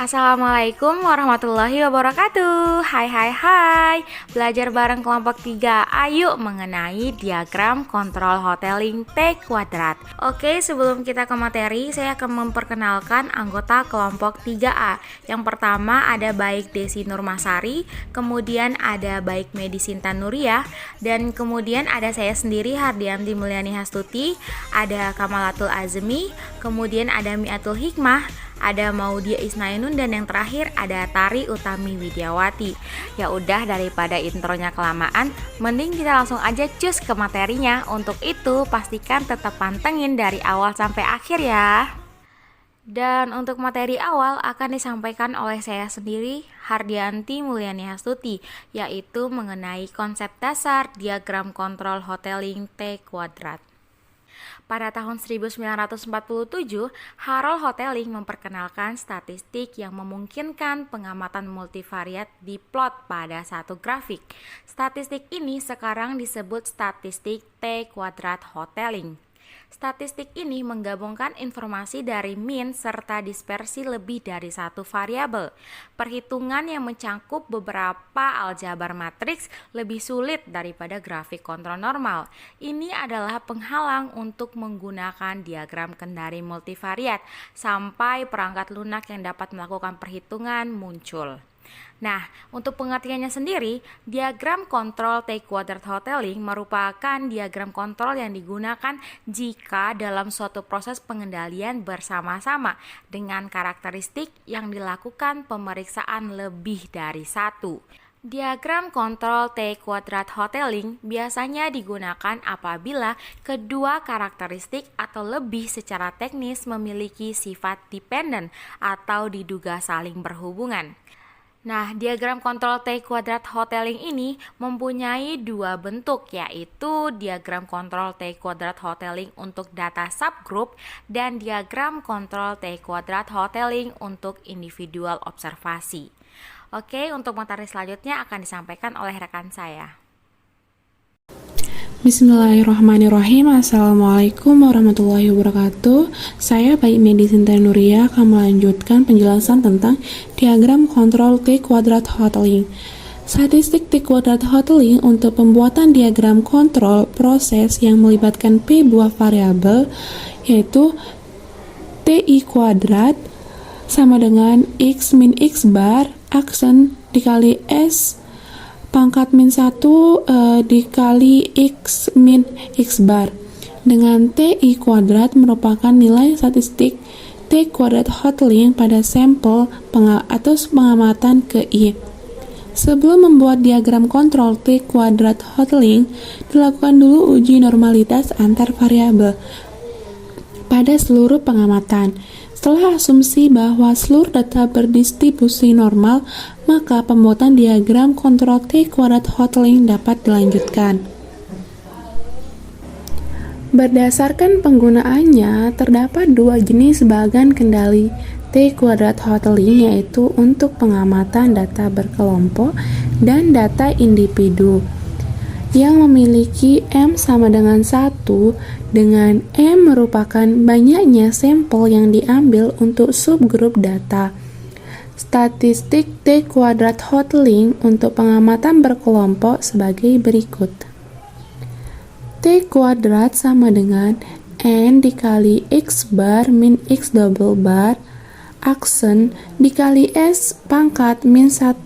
Assalamualaikum warahmatullahi wabarakatuh. Hai. Belajar bareng kelompok 3. Ayo mengenai diagram kontrol hoteling T kuadrat. Oke, sebelum kita ke materi, saya akan memperkenalkan anggota kelompok 3A. Yang pertama ada Baik Desi Nurmasari, kemudian ada Baik Medi Sinta Nuriyah, dan kemudian ada saya sendiri Hardianti Mulyani Hastuti, ada Kamalatul Azmi, kemudian ada Miatul Hikmah, ada Maudia Isnainun, dan yang terakhir ada Tari Utami Widiawati. Ya udah, daripada intronya kelamaan, mending kita langsung aja cus ke materinya. Untuk itu pastikan tetap pantengin dari awal sampai akhir ya. Dan untuk materi awal akan disampaikan oleh saya sendiri, Hardianti Mulyani Hastuti, yaitu mengenai konsep dasar diagram kontrol hoteling T kuadrat. Pada tahun 1947, Harold Hotelling memperkenalkan statistik yang memungkinkan pengamatan multivariat diplot pada satu grafik. Statistik ini sekarang disebut statistik T kuadrat Hotelling. Statistik ini menggabungkan informasi dari mean serta dispersi lebih dari satu variabel. Perhitungan yang mencakup beberapa aljabar matriks lebih sulit daripada grafik kontrol normal. Ini adalah penghalang untuk menggunakan diagram kendari multivariat sampai perangkat lunak yang dapat melakukan perhitungan muncul. Nah, untuk pengertiannya sendiri, diagram kontrol T kuadrat hoteling merupakan diagram kontrol yang digunakan jika dalam suatu proses pengendalian bersama-sama dengan karakteristik yang dilakukan pemeriksaan lebih dari satu. Diagram kontrol T kuadrat hoteling biasanya digunakan apabila kedua karakteristik atau lebih secara teknis memiliki sifat dependen atau diduga saling berhubungan. Nah, diagram kontrol T kuadrat hoteling ini mempunyai dua bentuk, yaitu diagram kontrol T kuadrat hoteling untuk data subgroup dan diagram kontrol T kuadrat hoteling untuk individual observasi. Oke, untuk materi selanjutnya akan disampaikan oleh rekan saya. Bismillahirrahmanirrahim. Assalamualaikum warahmatullahi wabarakatuh. Saya Baik Medi Sinta Nuriyah akan melanjutkan penjelasan tentang diagram kontrol T kuadrat hoteling. Statistik T kuadrat hoteling untuk pembuatan diagram kontrol proses yang melibatkan P buah variabel, yaitu TI kuadrat sama dengan X min X bar aksen dikali S pangkat min 1 dikali X min X bar, dengan TI kuadrat merupakan nilai statistik T kuadrat hoteling pada sampel atau pengamatan ke I. Sebelum membuat diagram kontrol T kuadrat hoteling, dilakukan dulu uji normalitas antar variabel pada seluruh pengamatan. Setelah asumsi bahwa seluruh data berdistribusi normal, maka pembuatan diagram kontrol T kuadrat hoteling dapat dilanjutkan. Berdasarkan penggunaannya, terdapat dua jenis bagan kendali T kuadrat hoteling, yaitu untuk pengamatan data berkelompok dan data individu yang memiliki M sama dengan 1, dengan M merupakan banyaknya sampel yang diambil untuk subgrup data. Statistik T kuadrat hoteling untuk pengamatan berkelompok sebagai berikut. T kuadrat sama dengan N dikali X bar min X double bar aksen dikali S pangkat min 1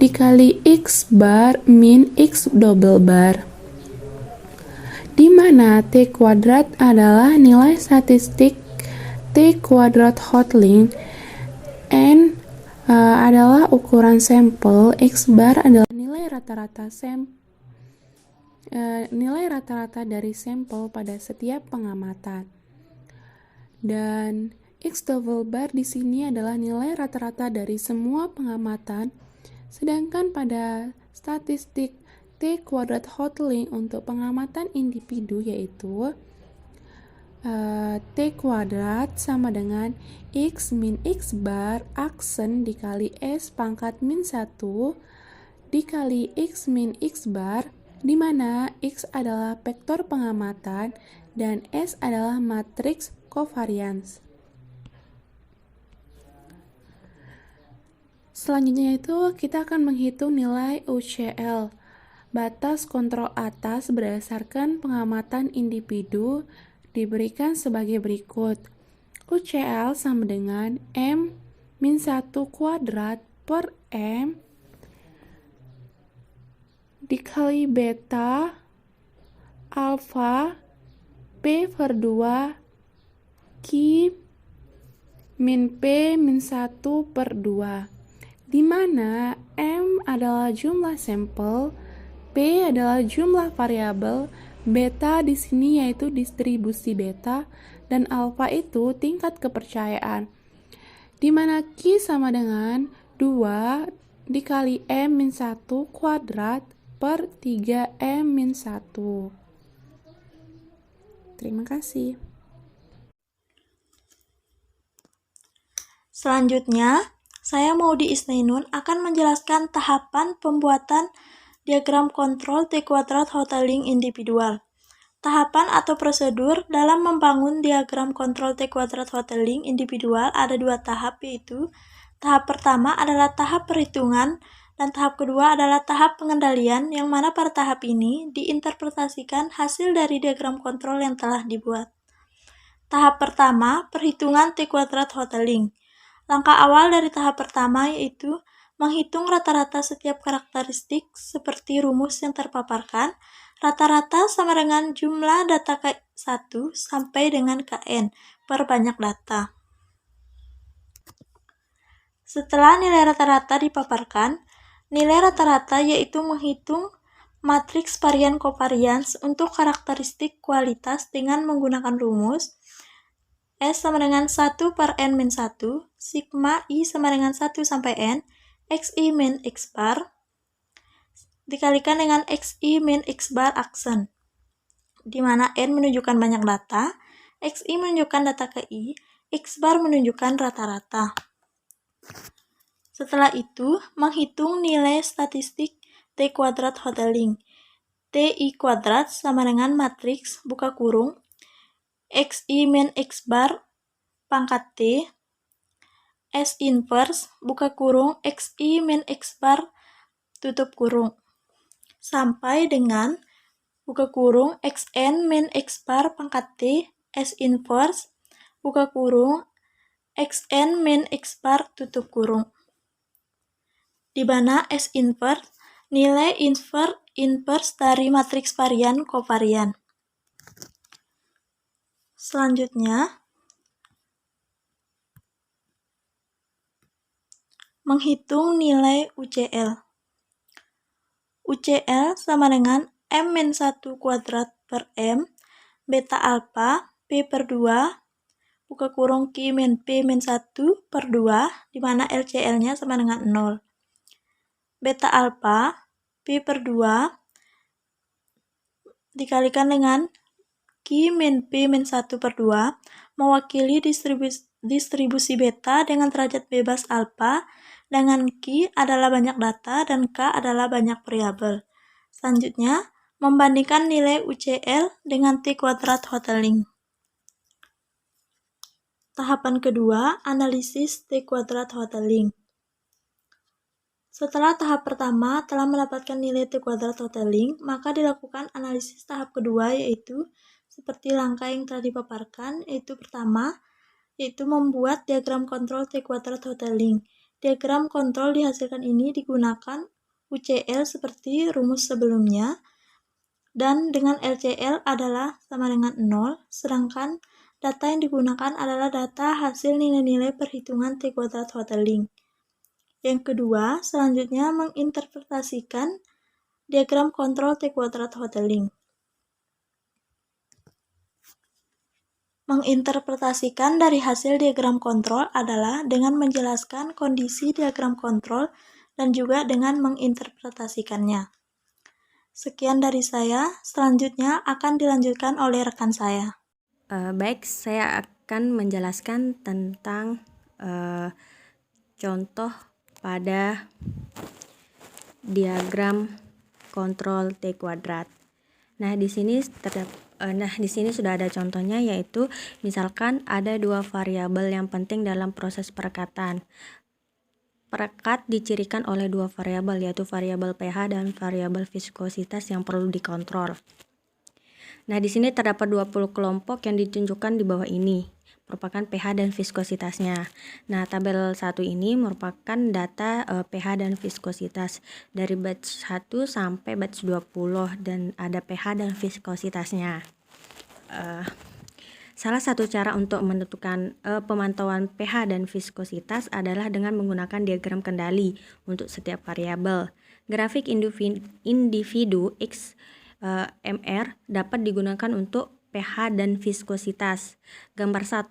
dikali X bar min X double bar, di mana T kuadrat adalah nilai statistik T kuadrat hoteling, N adalah ukuran sampel, X bar adalah nilai rata-rata dari sampel pada setiap pengamatan, dan X double bar di sini adalah nilai rata-rata dari semua pengamatan. Sedangkan pada statistik T kuadrat hoteling untuk pengamatan individu, yaitu T kuadrat sama dengan X min X bar aksen dikali S pangkat min 1 dikali X min X bar, di mana X adalah vektor pengamatan dan S adalah matriks covariance. Selanjutnya itu kita akan menghitung nilai UCL, batas kontrol atas berdasarkan pengamatan individu diberikan sebagai berikut. UCL sama dengan M-1 kuadrat per M dikali beta alfa P per 2 Q min P min 1 per 2, di mana M adalah jumlah sampel, P adalah jumlah variabel, beta di sini yaitu distribusi beta, dan alfa itu tingkat kepercayaan, di mana Q sama dengan 2 dikali M-1 kuadrat per 3M-1. Terima kasih. Selanjutnya, saya Maudy Isnainun akan menjelaskan tahapan pembuatan diagram kontrol T kuadrat Hotelling individual. Tahapan atau prosedur dalam membangun diagram kontrol T kuadrat Hotelling individual ada 2 tahap, yaitu tahap pertama adalah tahap perhitungan dan tahap kedua adalah tahap pengendalian, yang mana pada tahap ini diinterpretasikan hasil dari diagram kontrol yang telah dibuat. Tahap pertama, perhitungan T kuadrat Hotelling. Langkah awal dari tahap pertama yaitu menghitung rata-rata setiap karakteristik seperti rumus yang terpaparkan. Rata-rata sama dengan jumlah data K1 sampai dengan Kn per banyak data. Setelah nilai rata-rata dipaparkan, nilai rata-rata yaitu menghitung matriks varian covariance untuk karakteristik kualitas dengan menggunakan rumus S sama dengan 1 per N-1, sigma I sama dengan 1 sampai N, XI min X bar, dikalikan dengan XI min X bar aksen, di mana N menunjukkan banyak data, XI menunjukkan data KI, X bar menunjukkan rata-rata. Setelah itu, menghitung nilai statistik T kuadrat Hotelling. TI kuadrat sama dengan matriks buka kurung XI min X bar pangkat T, S inverse buka kurung XI min X bar tutup kurung, sampai dengan buka kurung XN min X bar pangkat T, S inverse buka kurung XN min X bar tutup kurung, di mana S inverse nilai inverse dari matriks varian kovarian. Selanjutnya, menghitung nilai UCL. UCL sama dengan M-1 kuadrat per M, beta alpha, P per 2, buka kurung Q min P min 1 per 2, di mana LCL-nya sama dengan 0. Beta alpha, P per 2, dikalikan dengan Q min P min 1 per 2, mewakili distribusi beta dengan derajat bebas alpha, dengan Q adalah banyak data dan K adalah banyak variabel. Selanjutnya, membandingkan nilai UCL dengan T kuadrat Hotelling. Tahapan kedua, analisis T kuadrat Hotelling. Setelah tahap pertama telah mendapatkan nilai T kuadrat Hotelling, maka dilakukan analisis tahap kedua, yaitu seperti langkah yang telah dipaparkan, yaitu pertama, yaitu membuat diagram kontrol T kuadrat Hotelling. Diagram kontrol dihasilkan ini digunakan UCL seperti rumus sebelumnya, dan dengan LCL adalah sama dengan 0, sedangkan data yang digunakan adalah data hasil nilai-nilai perhitungan T kuadrat Hotelling. Yang kedua, selanjutnya menginterpretasikan diagram kontrol T kuadrat Hotelling. Menginterpretasikan dari hasil diagram kontrol adalah dengan menjelaskan kondisi diagram kontrol dan juga dengan menginterpretasikannya. Sekian dari saya, selanjutnya akan dilanjutkan oleh rekan saya. Baik, saya akan menjelaskan tentang contoh pada diagram kontrol T kuadrat. Nah, di sini sudah ada contohnya, yaitu misalkan ada 2 variabel yang penting dalam proses perkatan. perekat dicirikan oleh dua variabel, yaitu variabel pH dan variabel viskositas yang perlu dikontrol. Nah, di sini terdapat 20 kelompok yang ditunjukkan di bawah ini, merupakan pH dan viskositasnya. Nah, tabel 1 ini merupakan data pH dan viskositas dari batch 1 sampai batch 20 dan ada pH dan viskositasnya. Salah satu cara untuk menentukan pemantauan pH dan viskositas adalah dengan menggunakan diagram kendali untuk setiap variabel. Grafik individu X MR dapat digunakan untuk pH dan viskositas. Gambar 1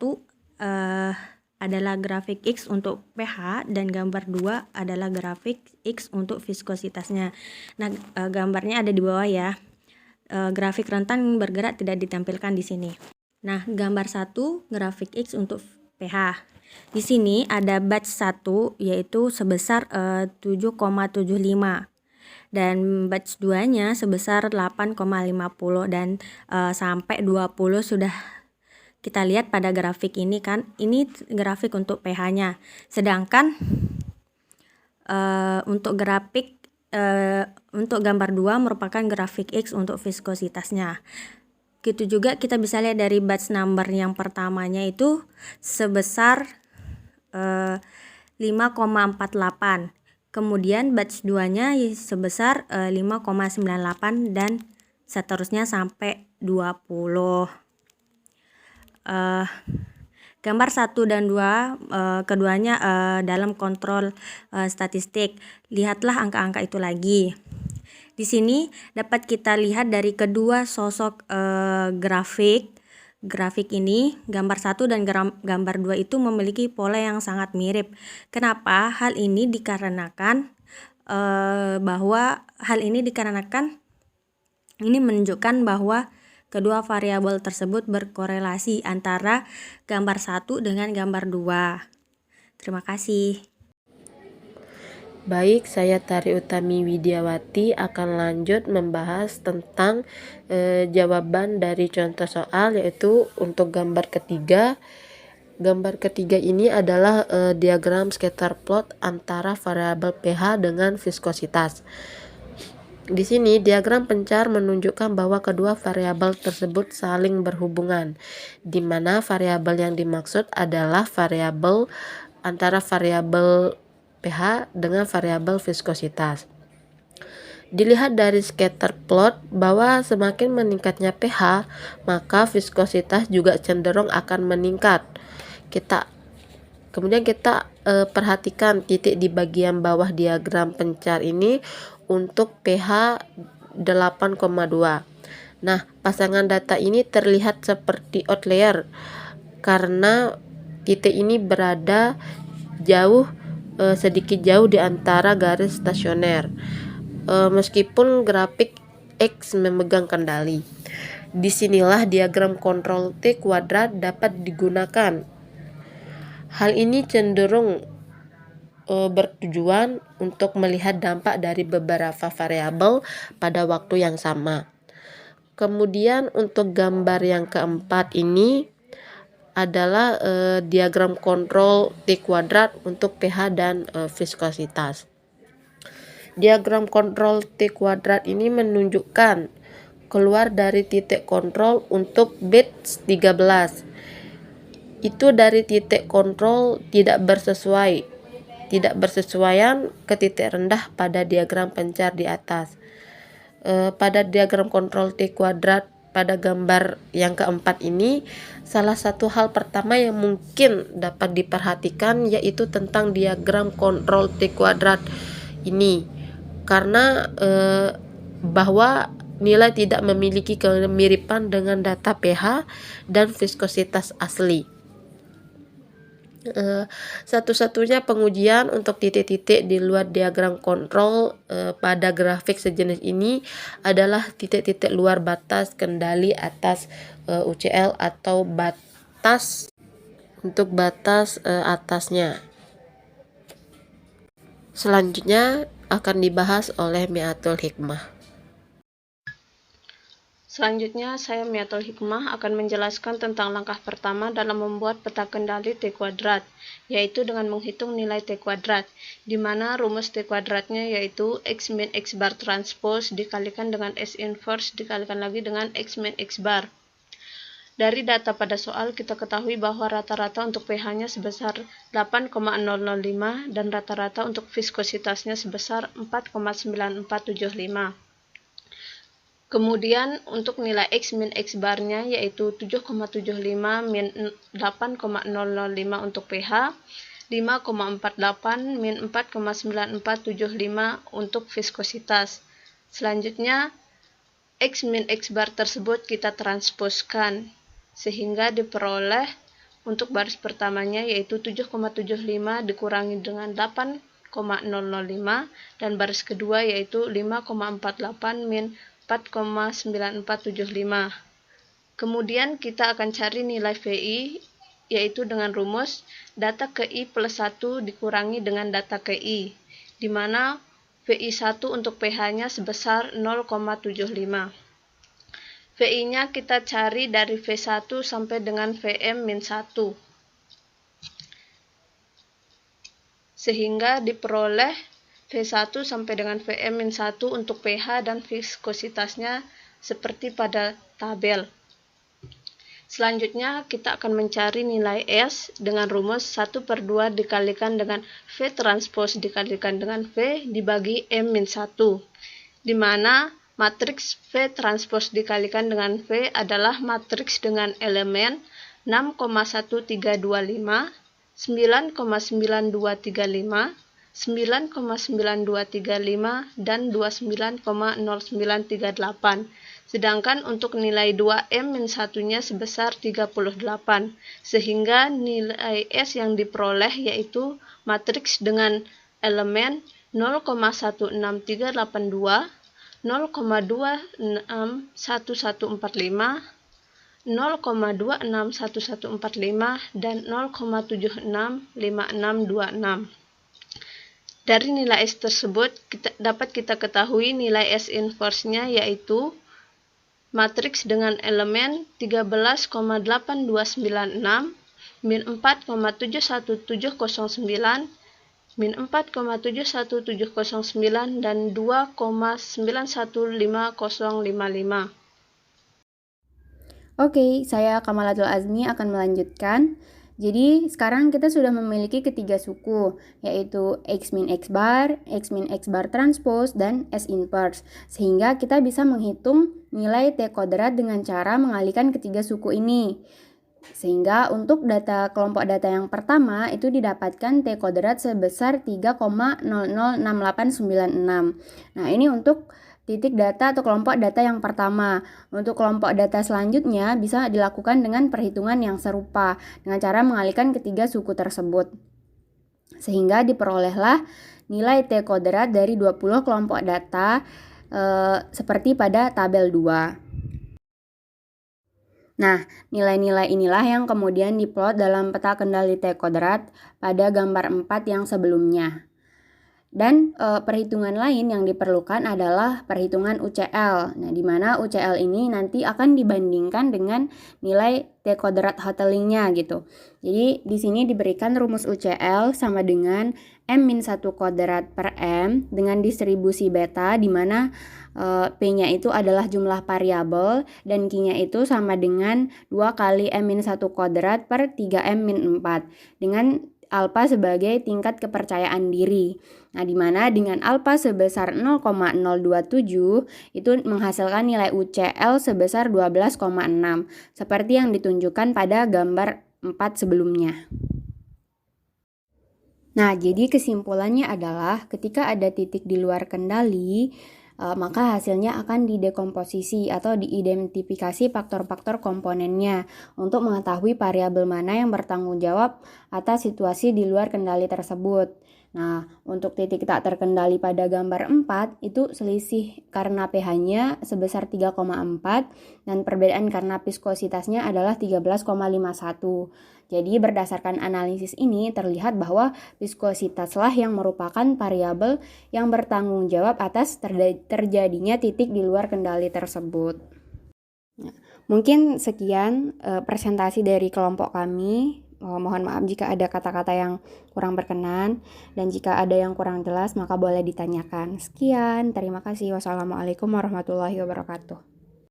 adalah grafik X untuk pH dan gambar 2 adalah grafik X untuk viskositasnya. Nah, gambarnya ada di bawah ya. Grafik rentan bergerak tidak ditampilkan di sini. Nah, gambar 1 grafik X untuk pH. Di sini ada batch 1 yaitu sebesar 7,75 dan batch 2-nya sebesar 8,50 dan sampai 20 sudah kita lihat pada grafik ini kan. Ini grafik untuk pH-nya. Sedangkan untuk untuk gambar 2 merupakan grafik X untuk viskositasnya. Gitu juga kita bisa lihat dari batch number yang pertamanya itu sebesar 5,48. Kemudian batch 2-nya sebesar 5,98 dan seterusnya sampai 20. Gambar 1 dan 2 keduanya dalam kontrol statistik. Lihatlah angka-angka itu lagi. Di sini dapat kita lihat dari kedua sosok grafik ini, gambar 1 dan gambar 2 itu memiliki pola yang sangat mirip. Kenapa? Hal ini dikarenakan ini menunjukkan bahwa kedua variabel tersebut berkorelasi antara gambar 1 dengan gambar 2. Terima kasih. Baik, saya Tari Utami Widiawati akan lanjut membahas tentang jawaban dari contoh soal, yaitu untuk gambar ketiga. Gambar ketiga ini adalah diagram scatter plot antara variabel pH dengan viskositas. Di sini diagram pencar menunjukkan bahwa kedua variabel tersebut saling berhubungan, di mana variabel yang dimaksud adalah variabel antara variabel pH dengan variabel viskositas. Dilihat dari scatter plot bahwa semakin meningkatnya pH, maka viskositas juga cenderung akan meningkat. Kemudian kita perhatikan titik di bagian bawah diagram pencar ini untuk pH 8,2. Nah, pasangan data ini terlihat seperti outlier karena titik ini berada sedikit jauh di antara garis stasioner, meskipun grafik X memegang kendali. Disinilah diagram kontrol T kuadrat dapat digunakan. Hal ini cenderung bertujuan untuk melihat dampak dari beberapa variabel pada waktu yang sama. Kemudian untuk gambar yang keempat ini adalah diagram kontrol T kuadrat untuk pH dan viskositas. Diagram kontrol T kuadrat ini menunjukkan keluar dari titik kontrol untuk batch 13. Itu dari titik kontrol tidak bersesuaian ke titik rendah pada diagram pencar di atas. Pada diagram kontrol T kuadrat pada gambar yang keempat ini, salah satu hal pertama yang mungkin dapat diperhatikan yaitu tentang diagram kontrol T kuadrat ini, karena bahwa nilai tidak memiliki kemiripan dengan data pH dan viskositas asli. Satu-satunya pengujian untuk titik-titik di luar diagram kontrol pada grafik sejenis ini adalah titik-titik luar batas kendali atas UCL atau batas atasnya. Selanjutnya akan dibahas oleh Mi'atul Hikmah. Selanjutnya, saya Miatul Hikmah akan menjelaskan tentang langkah pertama dalam membuat peta kendali T kuadrat, yaitu dengan menghitung nilai T kuadrat, di mana rumus T kuadratnya yaitu X min X bar transpose dikalikan dengan S inverse dikalikan lagi dengan X min X bar. Dari data pada soal, kita ketahui bahwa rata-rata untuk pH-nya sebesar 8,005 dan rata-rata untuk viskositasnya sebesar 4,9475. Kemudian untuk nilai X min X barnya yaitu 7,75 min 8,005 untuk pH, 5,48 min 4,9475 untuk viskositas. Selanjutnya, X min X bar tersebut kita transposkan sehingga diperoleh untuk baris pertamanya yaitu 7,75 dikurangi dengan 8,005 dan baris kedua yaitu 5,48 min 4,9475. Kemudian kita akan cari nilai VI yaitu dengan rumus data ke I plus 1 dikurangi dengan data ke I, di mana VI1 untuk pH-nya sebesar 0,75. VI-nya kita cari dari V1 sampai dengan Vm-1. Sehingga diperoleh V1 sampai dengan Vm-1 untuk pH dan viskositasnya seperti pada tabel. Selanjutnya kita akan mencari nilai S dengan rumus 1/2 dikalikan dengan V transpose dikalikan dengan V dibagi M-1, di mana matriks V transpose dikalikan dengan V adalah matriks dengan elemen 6,1325, 9,9235, 9,9235 dan 29,0938. Sedangkan untuk nilai 2M-1-nya sebesar 38, sehingga nilai S yang diperoleh yaitu matriks dengan elemen 0,16382, 0,261145, 0,261145 dan 0,765626. Dari nilai S tersebut dapat kita ketahui nilai S inverse-nya yaitu matriks dengan elemen 13,8296, min 4,71709, min 4,71709 dan 2,915055. Oke, saya Kamalatul Azmi akan melanjutkan. Jadi sekarang kita sudah memiliki ketiga suku, yaitu X min X bar transpose, dan S inverse. Sehingga kita bisa menghitung nilai T kuadrat dengan cara mengalihkan ketiga suku ini. Sehingga untuk kelompok data yang pertama itu didapatkan T kuadrat sebesar 3,006896. Nah, ini untuk titik data atau kelompok data yang pertama. Untuk kelompok data selanjutnya bisa dilakukan dengan perhitungan yang serupa dengan cara mengalihkan ketiga suku tersebut. Sehingga diperolehlah nilai T kuadrat dari 20 kelompok data seperti pada tabel 2. Nah, nilai-nilai inilah yang kemudian diplot dalam peta kendali T kuadrat pada gambar 4 yang sebelumnya. Dan perhitungan lain yang diperlukan adalah perhitungan UCL. Nah, di mana UCL ini nanti akan dibandingkan dengan nilai T kuadrat Hotelingnya gitu. Jadi di sini diberikan rumus UCL sama dengan M-1 kuadrat per M dengan distribusi beta, di mana P-nya itu adalah jumlah variabel dan Q-nya itu sama dengan 2 kali M-1 kuadrat per 3M-4 dengan alfa sebagai tingkat kepercayaan diri. Nah, di mana dengan alfa sebesar 0,027 itu menghasilkan nilai UCL sebesar 12,6 seperti yang ditunjukkan pada gambar 4 sebelumnya. Nah, jadi kesimpulannya adalah ketika ada titik di luar kendali, maka hasilnya akan didekomposisi atau diidentifikasi faktor-faktor komponennya untuk mengetahui variabel mana yang bertanggung jawab atas situasi di luar kendali tersebut. Nah, untuk titik tak terkendali pada gambar 4 itu selisih karena pH-nya sebesar 3,4 dan perbedaan karena viskositasnya adalah 13,51. Jadi berdasarkan analisis ini terlihat bahwa viskositaslah yang merupakan variabel yang bertanggung jawab atas terjadinya titik di luar kendali tersebut. Mungkin sekian presentasi dari kelompok kami. Mohon maaf jika ada kata-kata yang kurang berkenan, dan jika ada yang kurang jelas maka boleh ditanyakan. Sekian, terima kasih. Wassalamualaikum warahmatullahi wabarakatuh.